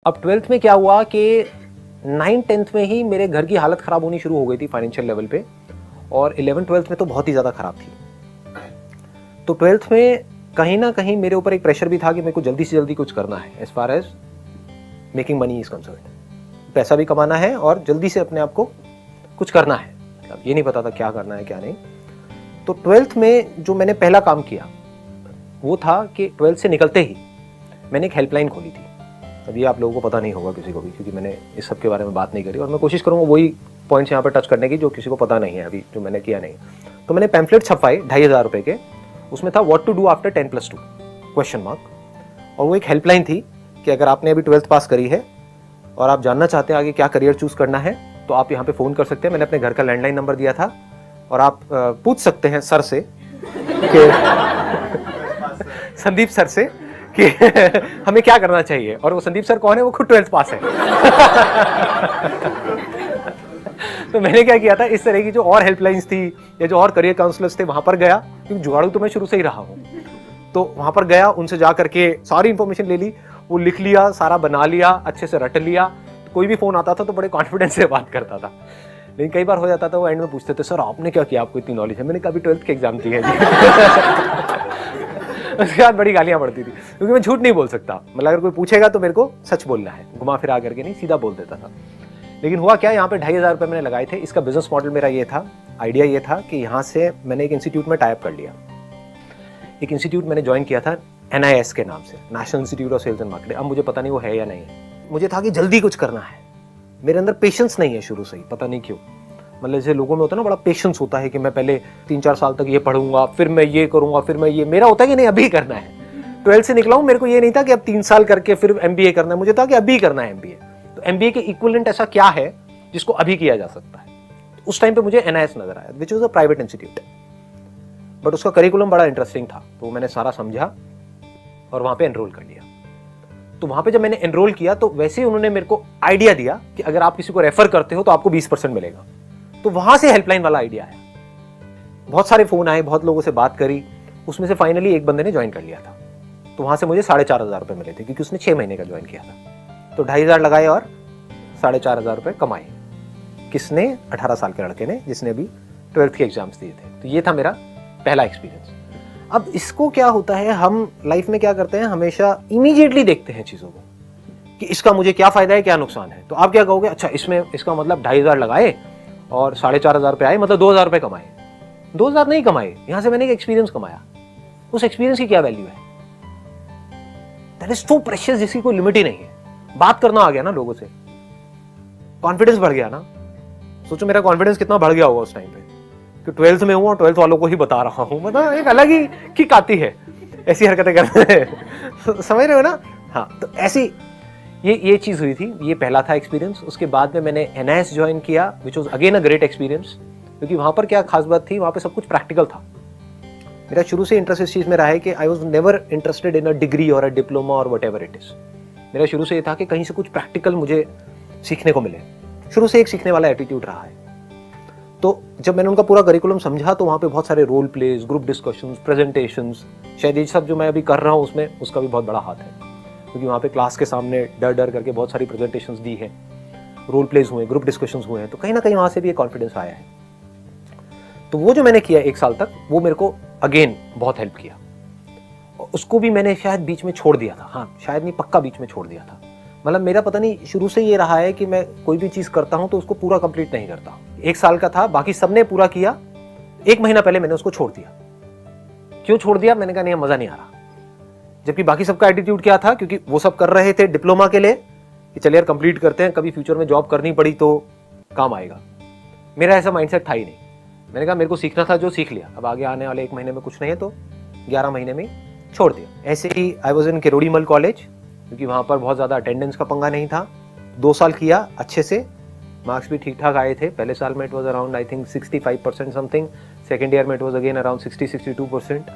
अब 12th में क्या हुआ कि 9th-10th में ही मेरे घर की हालत ख़राब होनी शुरू हो गई थी फाइनेंशियल लेवल पे, और 11th-12th में तो बहुत ही ज़्यादा ख़राब थी। तो 12th में कहीं ना कहीं मेरे ऊपर एक प्रेशर भी था कि मेरे को जल्दी से जल्दी कुछ करना है, as far as making money is concern. पैसा भी कमाना है और जल्दी से अपने आप को कुछ करना है। अब ये नहीं पता था क्या करना है क्या नहीं। तो 12th में जो मैंने पहला काम किया वो था कि 12th से निकलते ही मैंने एक हेल्पलाइन खोली थी। अब ये आप लोगों को पता नहीं होगा किसी को भी, क्योंकि मैंने इस सब के बारे में बात नहीं करी, और मैं कोशिश करूँगा वही पॉइंट्स यहाँ पर टच करने की जो किसी को पता नहीं है अभी, जो मैंने किया नहीं। तो मैंने पैम्फलेट छपवाए 2500 रुपये के, उसमें था what to do after 10+2 question mark. और वो एक हेल्पलाइन थी कि अगर आपने अभी 12th पास करी है और आप जानना चाहते हैं आगे क्या करियर चूज करना है तो आप यहाँ पे फ़ोन कर सकते हैं। मैंने अपने घर का लैंडलाइन नंबर दिया था, और आप पूछ सकते हैं सर से कि संदीप सर से कि हमें क्या करना चाहिए। और वो संदीप सर कौन है? वो खुद 12th पास है। तो मैंने क्या किया था, इस तरह की जो और हेल्पलाइंस थी या जो और करियर काउंसलर्स थे वहां पर गया, क्योंकि जुगाड़ू तो मैं शुरू से ही रहा हूँ। तो वहां पर गया, उनसे जा करके सारी इंफॉर्मेशन ले ली, वो लिख लिया, सारा बना लिया, अच्छे से रट लिया। तो कोई भी फोन आता था तो बड़े कॉन्फिडेंस से बात करता था। लेकिन कई बार हो जाता था वो एंड में पूछते थे, सर आपने क्या किया, आपको इतनी नॉलेज है? मैंने कभी 12th के एग्जाम दी है जी। उसके बाद बड़ी गालियां पड़ती थी, क्योंकि मैं झूठ नहीं बोल सकता। मतलब अगर कोई पूछेगा तो मेरे को सच बोलना है, घुमा फिरा करके नहीं, सीधा बोल देता था। लेकिन हुआ क्या, यहाँ पे 2500 रुपये मैंने लगाए थे। इसका बिजनेस मॉडल मेरा ये था, आइडिया ये था कि यहाँ से मैंने एक इंस्टीट्यूट में टाइप कर लिया। एक इंस्टीट्यूट मैंने ज्वाइन किया था NIS के नाम से, national institute of sales and marketing. अब मुझे पता नहीं वो है या नहीं है। मुझे था कि जल्दी कुछ करना है, मेरे अंदर पेशेंस नहीं है शुरू से ही, पता नहीं क्यों। मतलब जैसे लोगों में होता है ना, बड़ा पेशेंस होता है कि मैं पहले 3-4 साल तक ये पढ़ूंगा, फिर मैं ये करूंगा, फिर मैं ये, मेरा होता है कि नहीं अभी करना है। 12th से निकला हूं, मेरे को ये नहीं था कि अब 3 साल करके फिर MBA करना है, मुझे था कि अभी करना है MBA। तो MBA के इक्विवेलेंट ऐसा क्या है जिसको अभी किया जा सकता है? उस टाइम पे मुझे NIS नजर आया, which was a private institute, but उसका करिकुलम बड़ा इंटरेस्टिंग था। तो मैंने सारा समझा और वहां पे एनरोल कर लिया। तो वहां पे जब मैंने एनरोल किया तो वैसे ही उन्होंने मेरे को आइडिया दिया कि अगर आप किसी को रेफर करते हो तो आपको 20% मिलेगा। तो वहां से हेल्पलाइन वाला आइडिया आया। बहुत सारे फोन आए, बहुत लोगों से बात करी, उसमें से फाइनली एक बंदे ने ज्वाइन कर लिया था। तो वहां से मुझे 4500 रुपये मिले थे, क्योंकि उसने 6 महीने का ज्वाइन किया था। तो 2500 लगाए और 4500 रुपये कमाए। किसने? 18 साल के लड़के ने, जिसने अभी 12th के एग्जाम्स दिए थे। तो ये था मेरा पहला एक्सपीरियंस। अब इसको क्या होता है, हम लाइफ में क्या करते हैं, हमेशा इमीडिएटली देखते हैं चीजों को कि इसका मुझे क्या फायदा है, क्या नुकसान है। तो आप क्या कहोगे, अच्छा इसमें इसका मतलब 2500 लगाए और 4500 रुपये आए, मतलब 2000 रुपये कमाए। 2000 नहीं कमाए, यहां से मैंने एक एक्सपीरियंस कमाया। उस एक्सपीरियंस की क्या वैल्यू है? दैट इज सो प्रेशियस, जिसकी कोई लिमिट ही नहीं है। बात करना आ गया ना लोगों से, कॉन्फिडेंस बढ़ गया ना। सोचो मेरा कॉन्फिडेंस कितना बढ़ गया होगा उस टाइम पे कि 12th में हूं और 12th वालों को ही बता रहा हूं। मतलब एक अलग ही किक आती है ऐसी हरकतें करने में। समझ रहे हो ना? हाँ, तो ऐसी ये चीज हुई थी। ये पहला था एक्सपीरियंस। उसके बाद में मैंने NIS ज्वाइन किया, which was again a great experience, क्योंकि वहां पर क्या खास बात थी, वहां पे सब कुछ प्रैक्टिकल था। मेरा शुरू से इंटरेस्ट इस चीज में रहा है कि I was never interested in a degree और अ डिप्लोमा और व्हाटएवर इट इज। मेरा शुरू से ये था कि कहीं से कुछ प्रैक्टिकल मुझे सीखने को मिले। शुरू से एक सीखने वाला एटीट्यूड रहा है। तो जब मैंने उनका पूरा करिकुलम समझा तो वहाँ पे बहुत सारे role plays, group discussions, presentations, शायद ये सब जो मैं अभी कर रहा हूँ उसमें उसका भी बहुत बड़ा हाथ है, क्योंकि वहाँ पे क्लास के सामने डर डर करके बहुत सारी प्रेजेंटेशंस दी है, रोल प्लेज हुए, ग्रुप डिस्कशंस हुए हैं। तो कहीं ना कहीं वहाँ से भी एक कॉन्फिडेंस आया है। तो वो जो मैंने किया 1 साल तक, वो मेरे को अगेन बहुत हेल्प किया। उसको भी मैंने शायद बीच में छोड़ दिया था। हाँ, शायद नहीं, पक्का बीच में छोड़ दिया था। मतलब मेरा पता नहीं, शुरू से ये रहा है कि मैं कोई भी चीज करता हूं तो उसको पूरा कंप्लीट नहीं करता। 1 साल का था, बाकी सबने पूरा किया, 1 महीना पहले मैंने उसको छोड़ दिया। क्यों छोड़ दिया? मैंने कहा नहीं, मजा नहीं आ रहा। जबकि बाकी सबका एटीट्यूड क्या था, क्योंकि वो सब कर रहे थे डिप्लोमा के लिए कि चलिए यार कंप्लीट करते हैं, कभी फ्यूचर में जॉब करनी पड़ी तो काम आएगा। मेरा ऐसा माइंडसेट था ही नहीं। मैंने कहा मेरे को सीखना था, जो सीख लिया, अब आगे आने वाले 1 महीने में कुछ नहीं है तो 11 महीने में छोड़ दिया। ऐसे ही I was in Kirorimal college, क्योंकि वहाँ पर बहुत ज़्यादा अटेंडेंस का पंगा नहीं था। 2 साल किया अच्छे से, मार्क्स भी ठीक ठाक आए थे। पहले साल में it was around I think 65% something, second year में इट वॉज अगेन अराउंड 60-62%।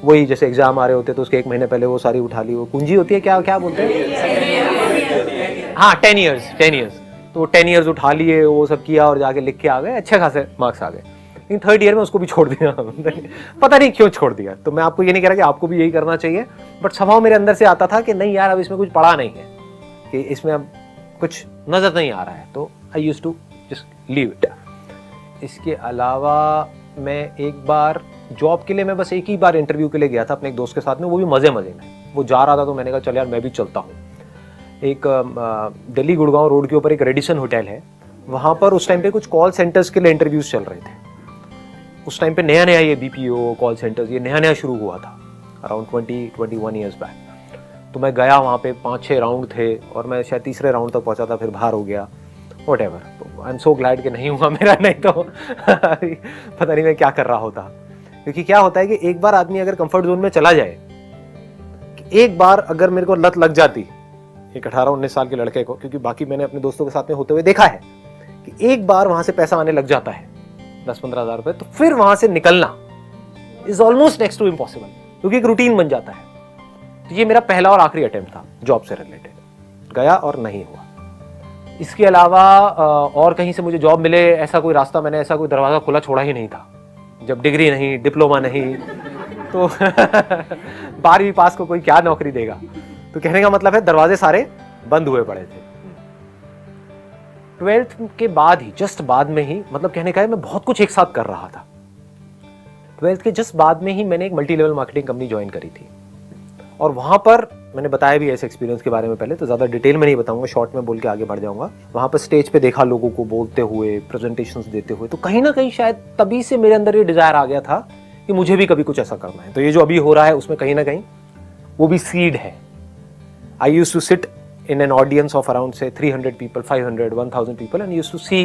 वही जैसे एग्जाम आ रहे होते तो उसके 1 महीने पहले वो सारी उठा ली, वो कुंजी होती है, क्या क्या बोलते हैं, हाँ 10 ईयर्स। तो 10 ईयर्स उठा लिए, वो सब किया और जाके लिख के आ गए, अच्छे खासे मार्क्स आ गए। लेकिन 3rd ईयर में उसको भी छोड़ दिया। पता नहीं क्यों छोड़ दिया। तो मैं आपको ये नहीं कह रहा कि आपको भी यही करना चाहिए, बट स्वभाव मेरे अंदर से आता था कि नहीं यार अब इसमें कुछ पढ़ा नहीं है, कि इसमें अब कुछ नज़र नहीं आ रहा है, तो I use to just leave it. इसके अलावा मैं एक बार जॉब के लिए, मैं बस एक ही बार इंटरव्यू के लिए गया था अपने एक दोस्त के साथ में, वो भी मज़े में। वो जा रहा था तो मैंने कहा चल यार मैं भी चलता हूँ। एक दिल्ली गुड़गांव रोड के ऊपर एक रेडिसन होटल है, वहाँ पर उस टाइम पे कुछ कॉल सेंटर्स के लिए इंटरव्यूज़ चल रहे थे। उस टाइम पे नया नया ये BPO कॉल सेंटर्स ये नया नया शुरू हुआ था, अराउंड 20-21 ईयर्स बैक। तो मैं गया वहाँ पे, 5-6 राउंड थे और मैं शायद तीसरे राउंड तक पहुँचा था, फिर बाहर हो गया, वट एवर। तो आई एम सो ग्लैड कि नहीं हुआ मेरा, नहीं तो पता नहीं मैं क्या कर रहा होता। क्योंकि क्या होता है कि एक बार आदमी अगर कंफर्ट जोन में चला जाए, एक बार अगर मेरे को लत लग जाती एक 18-19 साल के लड़के को, क्योंकि बाकी मैंने अपने दोस्तों के साथ में होते हुए देखा है कि एक बार वहां से पैसा आने लग जाता है 10-15 हज़ार रुपए, तो फिर वहां से निकलना is almost next to impossible, क्योंकि एक रूटीन बन जाता है। तो ये मेरा पहला और आखिरी अटेम्प्ट था जॉब से रिलेटेड, गया और नहीं हुआ। इसके अलावा और कहीं से मुझे जॉब मिले ऐसा कोई रास्ता, मैंने ऐसा कोई दरवाजा खुला छोड़ा ही नहीं था। जब डिग्री नहीं, डिप्लोमा नहीं, तो 12वीं पास को कोई क्या नौकरी देगा। तो कहने का मतलब है दरवाजे सारे बंद हुए पड़े थे। 12th के बाद ही, जस्ट बाद में ही, मतलब कहने का है मैं बहुत कुछ एक साथ कर रहा था। 12th के जस्ट बाद में ही मैंने एक multi level marketing company join करी थी, और वहां पर मैंने बताया भी ऐसे एक्सपीरियंस के बारे में पहले, तो ज़्यादा डिटेल में नहीं बताऊंगा, शॉर्ट में बोल के आगे बढ़ जाऊंगा। वहां पर स्टेज पे देखा लोगों को बोलते हुए, प्रेजेंटेशंस देते हुए, तो कहीं ना कहीं शायद तभी से मेरे अंदर ये डिजायर आ गया था कि मुझे भी कभी कुछ ऐसा करना है। तो ये जो अभी हो रहा है उसमें कहीं ना कहीं वो भी सीड है। I used to sit in an audience of around say 300 people, 500, 1000 people, and used to see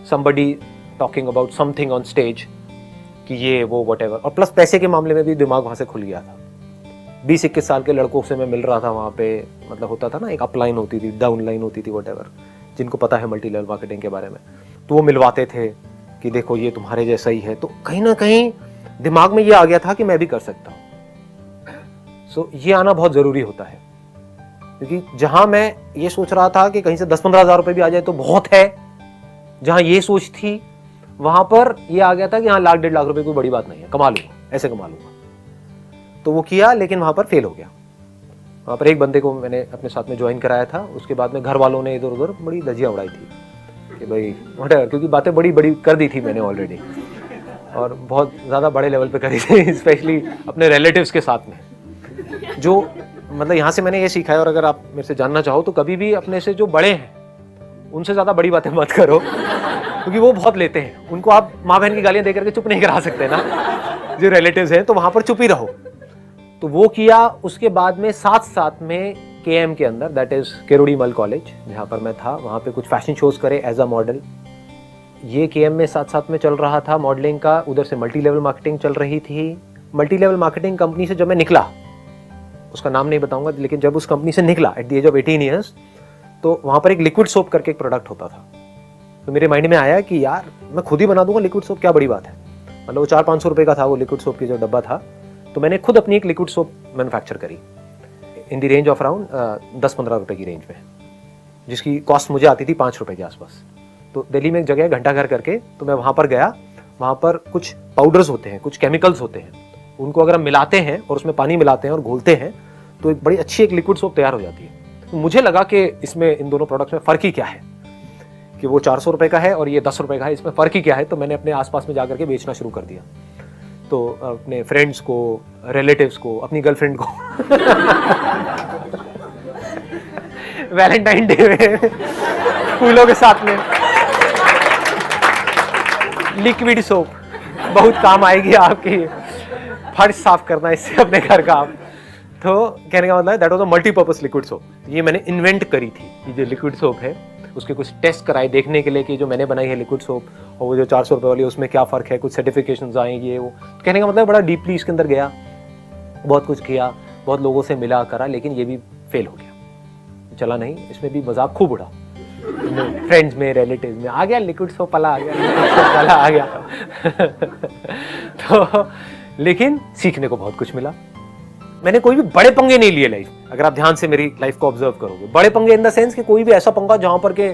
somebody talking about something on stage कि ये वो whatever। और प्लस पैसे के मामले में भी दिमाग वहाँ से खुल गया था। 20-21 साल के लड़कों से मैं मिल रहा था वहाँ पे, मतलब होता था ना, एक अपलाइन होती थी, डाउन लाइन होती थी, whatever, जिनको पता है मल्टी लेवल मार्केटिंग के बारे में, तो वो मिलवाते थे कि देखो ये तुम्हारे जैसा ही है। तो कहीं ना कहीं दिमाग में ये आ गया था कि मैं भी कर सकता हूँ। सो ये आना बहुत ज़रूरी होता है, क्योंकि जहां मैं ये सोच रहा था कि कहीं से 10-15 हज़ार रुपए भी आ जाए तो बहुत है, जहां ये सोच थी, वहां पर ये आ गया था कि हाँ 1-1.5 लाख रुपए कोई बड़ी बात नहीं है, कमा लूंगा, ऐसे कमा लूंगा। तो वो किया, लेकिन वहां पर फेल हो गया। वहां पर एक बंदे को मैंने अपने साथ में ज्वाइन कराया था, उसके बाद में घर वालों ने इधर उधर बड़ी धज्जियां उड़ाई थी कि भाई वhatever, क्योंकि बातें बड़ी बड़ी कर दी थी मैंने ऑलरेडी, और बहुत ज़्यादा बड़े लेवल पर करी थी, स्पेशली अपने रिलेटिव्स के साथ में। जो मतलब यहाँ से मैंने ये सीखा है, और अगर आप मेरे से जानना चाहो तो कभी भी अपने से जो बड़े हैं उनसे ज़्यादा बड़ी बातें मत करो, क्योंकि वो बहुत लेते हैं। उनको आप माँ बहन की गालियाँ दे करके चुप नहीं करा सकते ना, जो रिलेटिव्स हैं, तो वहाँ पर चुप ही रहो। तो वो किया। उसके बाद में साथ में KM के अंदर, दैट इज़ केरोड़ीमल कॉलेज, जहाँ पर मैं था, वहाँ पे कुछ फैशन शोज़ करे एज अ मॉडल। ये KM में साथ में चल रहा था मॉडलिंग का, उधर से मल्टी लेवल मार्केटिंग चल रही थी। मल्टी लेवल मार्केटिंग कंपनी से जब मैं निकला, उसका नाम नहीं बताऊंगा, लेकिन जब उस कंपनी से निकला at the age of 18 years, तो वहाँ पर एक लिक्विड सोप करके एक प्रोडक्ट होता था। तो मेरे माइंड में आया कि यार मैं खुद ही बना दूंगा लिक्विड सोप, क्या बड़ी बात है। मतलब वो 400-500 रुपये का था वो लिक्विड सोप की जो डब्बा था, तो मैंने खुद अपनी एक लिक्विड सोप मैन्युफैक्चर करी in the range of around 10-15 रुपये की रेंज में, जिसकी कॉस्ट मुझे आती थी 5 रुपये के आसपास। तो दिल्ली में एक जगह है घंटाघर करके, तो मैं वहाँ पर गया। वहाँ पर कुछ पाउडर्स होते हैं, कुछ केमिकल्स होते हैं, उनको अगर हम मिलाते हैं और उसमें पानी मिलाते हैं और घोलते हैं तो एक बड़ी अच्छी एक लिक्विड सोप तैयार हो जाती है। तो मुझे लगा कि इसमें इन दोनों प्रोडक्ट्स में फ़र्क ही क्या है, कि वो 400 रुपये का है और ये 10 रुपये का है, इसमें फ़र्क ही क्या है। तो मैंने अपने आसपास में जाकर के बेचना शुरू कर दिया। तो अपने फ्रेंड्स को, रिलेटिव्स को, अपनी गर्लफ्रेंड को वैलेंटाइन डे में फूलों के साथ में लिक्विड सोप बहुत काम आएगी आपकी, फर्श साफ करना इससे अपने घर का आप। तो कहने का मतलब है that was a multipurpose liquid soap. ये मैंने इन्वेंट करी थी, ये जो लिक्विड सोप है उसके कुछ टेस्ट कराए देखने के लिए कि जो मैंने बनाई है लिक्विड सोप और वो जो 400 रुपये वाली उसमें क्या फ़र्क है, कुछ सर्टिफिकेशंस आएंगे ये वो। तो कहने का मतलब बड़ा डीपली इसके अंदर गया, बहुत कुछ किया, बहुत लोगों से मिला करा, लेकिन ये भी फेल हो गया, चला नहीं। इसमें भी मजाक खूब उड़ा, फ्रेंड्स में, रिलेटिव्स में, आ गया लिक्विड सोप वाला, आ गया लिक्विड सोप वाला आ गया। तो लेकिन सीखने को बहुत कुछ मिला। मैंने कोई भी बड़े पंगे नहीं लिए लाइफ, अगर आप ध्यान से मेरी लाइफ को ऑब्जर्व करोगे। बड़े पंगे इन द सेंस कि कोई भी ऐसा पंगा जहां पर के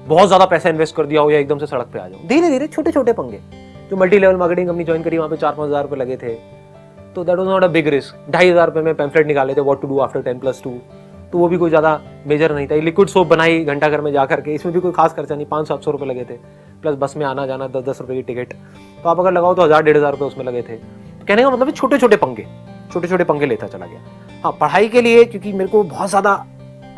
बहुत ज्यादा पैसा इन्वेस्ट कर दिया हो या एकदम से सड़क पे आ जाओ। धीरे धीरे छोटे छोटे पंगे। जो multi level marketing company join करी, वहां पे 4-5 हज़ार रुपए लगे थे, तो that was not a big risk. 2,500 रुपए में पैम्फलेट निकाले थे, व्हाट टू डू आफ्टर 10+2। तो वो भी कोई ज़्यादा मेजर नहीं था। लिक्विड सोप बनाई घंटा घर में जा करके, इसमें भी कोई खास खर्चा नहीं, 500-700 रुपये लगे थे, प्लस बस में आना जाना 10-10 रुपये की टिकट, तो आप अगर लगाओ तो 1000-1500 रुपये उसमें लगे थे। तो कहने का मतलब है छोटे छोटे पंगे लेता चला गया। हाँ, पढ़ाई के लिए क्योंकि मेरे को बहुत ज़्यादा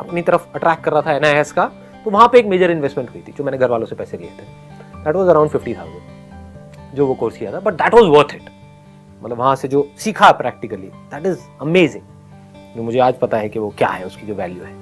अपनी तरफ अट्रैक्ट कर रहा था NIS का, तो वहाँ पे एक मेजर इन्वेस्टमेंट हुई थी जो मैंने घर वालों से पैसे लिए थे। दैट वाज अराउंड 50,000 जो वो कोर्स किया था, but that was worth it. मतलब वहाँ से जो सीखा प्रैक्टिकली, दैट इज अमेजिंग, जो मुझे आज पता है कि वो क्या है, उसकी जो वैल्यू है।